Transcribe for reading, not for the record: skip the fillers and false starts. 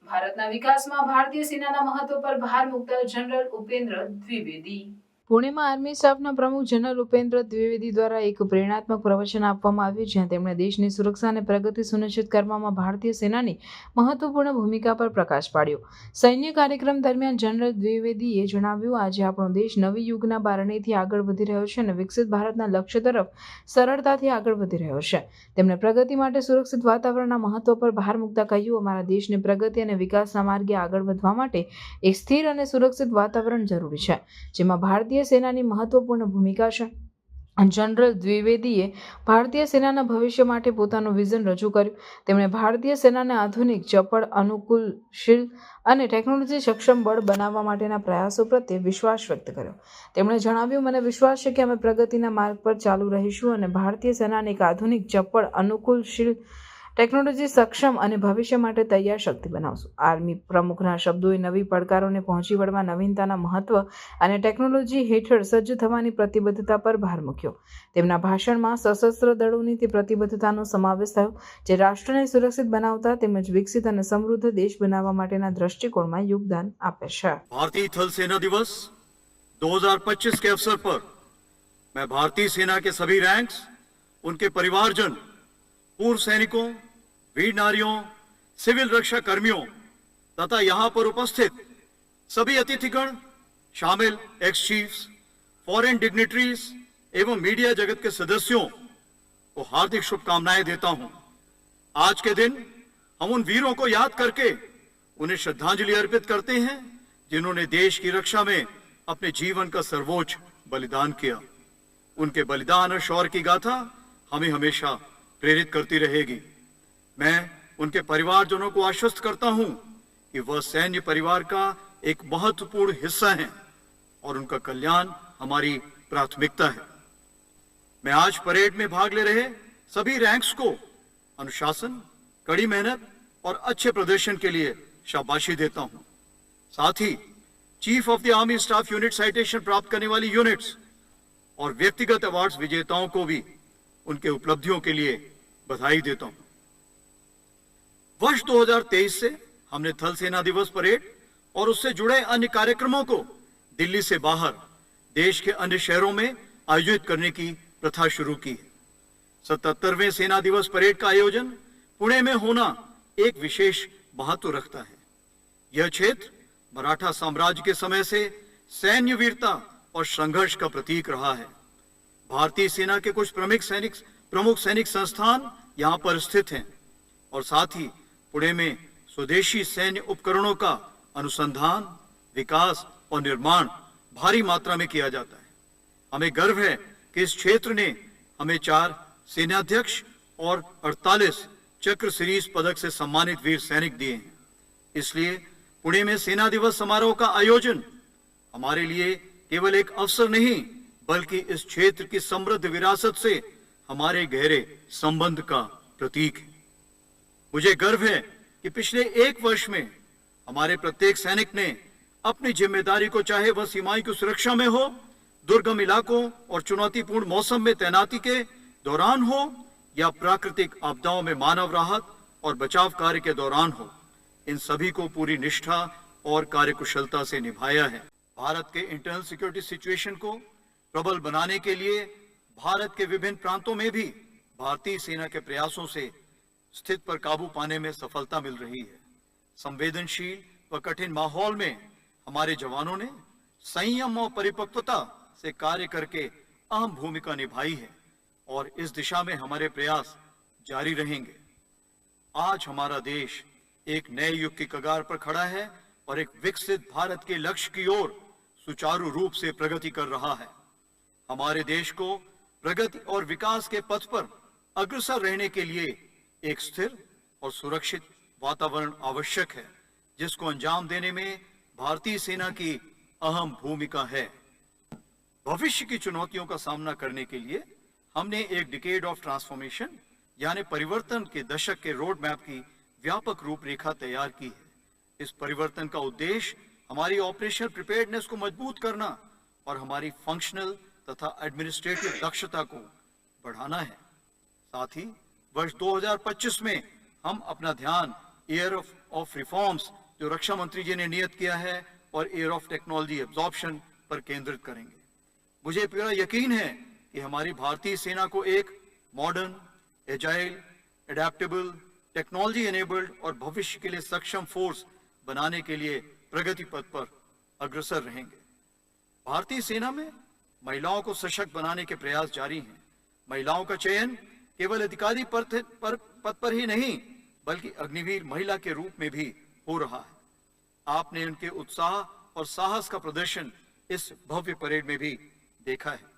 ભારતના વિકાસમાં ભારતીય સેનાના મહત્વ પર ભાર મૂકતા જનરલ ઉપેન્દ્ર દ્વિવેદી। પુણેમાં આર્મી સ્ટાફના પ્રમુખ જનરલ ઉપેન્દ્ર દ્વિવેદી દ્વારા એક પ્રેરણાત્મક પ્રવચન આપવામાં આવ્યું, જ્યાં તેમણે દેશની સુરક્ષા અને પ્રગતિ સુનિશ્ચિત કરવામાં ભારતીય સેનાની મહત્વપૂર્ણ ભૂમિકા પર પ્રકાશ પાડ્યો। સૈન્ય કાર્યક્રમ દરમિયાન જનરલ દ્વિવેદીએ જણાવ્યું, આજે આપણો દેશ નવી યુગના બારણેથી આગળ વધી રહ્યો છે અને વિકસિત ભારતના લક્ષ્ય તરફ સરળતાથી આગળ વધી રહ્યો છે। તેમણે પ્રગતિ માટે સુરક્ષિત વાતાવરણના મહત્વ પર ભાર મૂકતા કહ્યું, અમારા દેશને પ્રગતિ અને વિકાસના માર્ગે આગળ વધવા માટે એક સ્થિર અને સુરક્ષિત વાતાવરણ જરૂરી છે, જેમાં ભારતીય સેનાની મહત્વપૂર્ણ ભૂમિકા છે। જનરલ દ્વિવેદીએ ભારતીય સેનાના ભવિષ્ય માટે પોતાનું વિઝન રજૂ કર્યું। તેમણે ભારતીય સેનાને આધુનિક, ચપળ, અનુકૂલશીલ અને ટેકનોલોજી સક્ષમ બળ બનાવવા માટેના પ્રયાસો પ્રત્યે વિશ્વાસ વ્યક્ત કર્યો। તેમણે જણાવ્યું, મને વિશ્વાસ છે કે અમે પ્રગતિના માર્ગ પર ચાલુ રહીશું અને ભારતીય સેનાને એક આધુનિક, ચપળ, અનુકૂલશીલ, ટેકનોલોજી સક્ષમ અને ભવિષ્ય માટે તૈયાર શક્તિ બનાવશું। આર્મી પ્રમુખના શબ્દોએ નવી પડકારોને પહોંચી વળવા, નવીનતાના મહત્વ અને ટેકનોલોજી હેઠળ સજ્જ થવાની પ્રતિબદ્ધતા પર ભાર મૂક્યો। તેમના ભાષણમાં સશસ્ત્ર દળોની તે પ્રતિબદ્ધતાનો સમાવેશ થયો જે રાષ્ટ્રને સુરક્ષિત બનાવતા તેમજ વિકસિત અને સમૃદ્ધ દેશ બનાવવા માટેના દૃષ્ટિકોણમાં યોગદાન આપે છે। भारतीय थल सेना दिवस 2025 के अवसर पर मैं भारतीय सेना के सभी रैंक्स, उनके परिवारजन, पूर्व सैनिकों, वीर नारियों, सिविल रक्षा कर्मियों तथा यहां पर उपस्थित सभी अतिथिगण शामिल एक्स चीफ्स, फॉरेन डिग्नेटरीज एवं मीडिया जगत के सदस्यों को हार्दिक शुभकामनाएं देता हूं। आज के दिन हम उन वीरों को याद करके उन्हें श्रद्धांजलि अर्पित करते हैं जिन्होंने देश की रक्षा में अपने जीवन का सर्वोच्च बलिदान किया। उनके बलिदान और शौर्य की गाथा हमें हमेशा प्रेरित करती रहेगी। मैं उनके परिवारजनों को आश्वस्त करता हूं कि वह सैन्य परिवार का एक महत्वपूर्ण हिस्सा हैं और उनका कल्याण हमारी प्राथमिकता है। मैं आज परेड में भाग ले रहे सभी रैंक्स को अनुशासन, कड़ी मेहनत और अच्छे प्रदर्शन के लिए शाबाशी देता हूं। साथ ही chief of the army staff unit citation प्राप्त करने वाली यूनिट्स और व्यक्तिगत अवार्ड्स विजेताओं को भी उनके उपलब्धियों के लिए बधाई देता हूं। वर्ष 2023 से हमने थल सेना दिवस परेड और उससे जुड़े अन्य कार्यक्रमों को दिल्ली से बाहर देश के अन्य शहरों में आयोजित करने की प्रथा शुरू की है। 77वें सेना दिवस परेड का आयोजन पुणे में होना एक विशेष महत्व रखता है। यह क्षेत्र मराठा साम्राज्य के समय से सैन्य वीरता और संघर्ष का प्रतीक रहा है। भारतीय सेना के कुछ प्रमुख सैनिक संस्थान यहाँ पर स्थित हैं और साथ ही पुणे में स्वदेशी सैन्य उपकरणों का अनुसंधान, विकास और निर्माण भारी मात्रा में किया जाता है। हमें गर्व है कि इस क्षेत्र ने हमें 4 सेनाध्यक्ष और 48 चक्र सीरीज पदक से सम्मानित वीर सैनिक दिए हैं। इसलिए पुणे में सेना दिवस समारोह का आयोजन हमारे लिए केवल एक अवसर नहीं बल्कि इस क्षेत्र की समृद्ध विरासत से हमारे गहरे संबंध का प्रतीक है। मुझे गर्व है कि पिछले 1 वर्ष में हमारे प्रत्येक सैनिक ने अपनी जिम्मेदारी को, चाहे वह सीमाओं की सुरक्षा में हो, दुर्गम इलाकों और चुनौतीपूर्ण मौसम में तैनाती के दौरान हो या प्राकृतिक आपदाओं में मानव राहत और बचाव कार्य के दौरान हो, इन सभी को पूरी निष्ठा और कार्यकुशलता से निभाया है। भारत के इंटरनल सिक्योरिटी सिचुएशन को प्रबल बनाने के लिए भारत के विभिन्न प्रांतों में भी भारतीय सेना के प्रयासों से स्थिति पर काबू पाने में सफलता मिल रही है। संवेदनशील व कठिन माहौल में हमारे जवानों ने संयम और परिपक्वता से कार्य करके अहम भूमिका निभाई है और इस दिशा में हमारे प्रयास जारी रहेंगे। आज हमारा देश एक नए युग की कगार पर खड़ा है और एक विकसित भारत के लक्ष्य की ओर सुचारू रूप से प्रगति कर रहा है। हमारे देश को प्रगति और विकास के पथ पर अग्रसर रहने के लिए एक स्थिर और सुरक्षित वातावरण आवश्यक है, जिसको अंजाम देने में भारतीय सेना की अहम भूमिका है। भविष्य की चुनौतियों का सामना करने के लिए हमने एक डिकेड ऑफ ट्रांसफॉर्मेशन यानी परिवर्तन के दशक के रोड मैप की व्यापक रूपरेखा तैयार की है। इस परिवर्तन का उद्देश्य हमारी ऑपरेशनल प्रिपेयर्डनेस को मजबूत करना और हमारी फंक्शनल तथा एडमिनिस्ट्रेटिव दक्षता को बढ़ाना है। साथ ही वर्ष 2025 में हम अपना ध्यान ईयर ऑफ रिफॉर्म्स जो रक्षा मंत्री जी ने नियत किया है और ईयर ऑफ टेक्नोलॉजी एब्जॉर्प्शन पर केंद्रित करेंगे। मुझे पूरा यकीन है कि हमारी भारतीय सेना को एक modern, agile, adaptable, technology enabled और भविष्य के लिए सक्षम फोर्स बनाने के लिए प्रगति पथ पर अग्रसर रहेंगे। भारतीय सेना में महिलाओं को सशक्त बनाने के प्रयास जारी हैं। महिलाओं का चयन केवल अधिकारी पद पर ही नहीं बल्कि अग्निवीर महिला के रूप में भी हो रहा है। आपने उनके उत्साह और साहस का प्रदर्शन इस भव्य परेड में भी देखा है।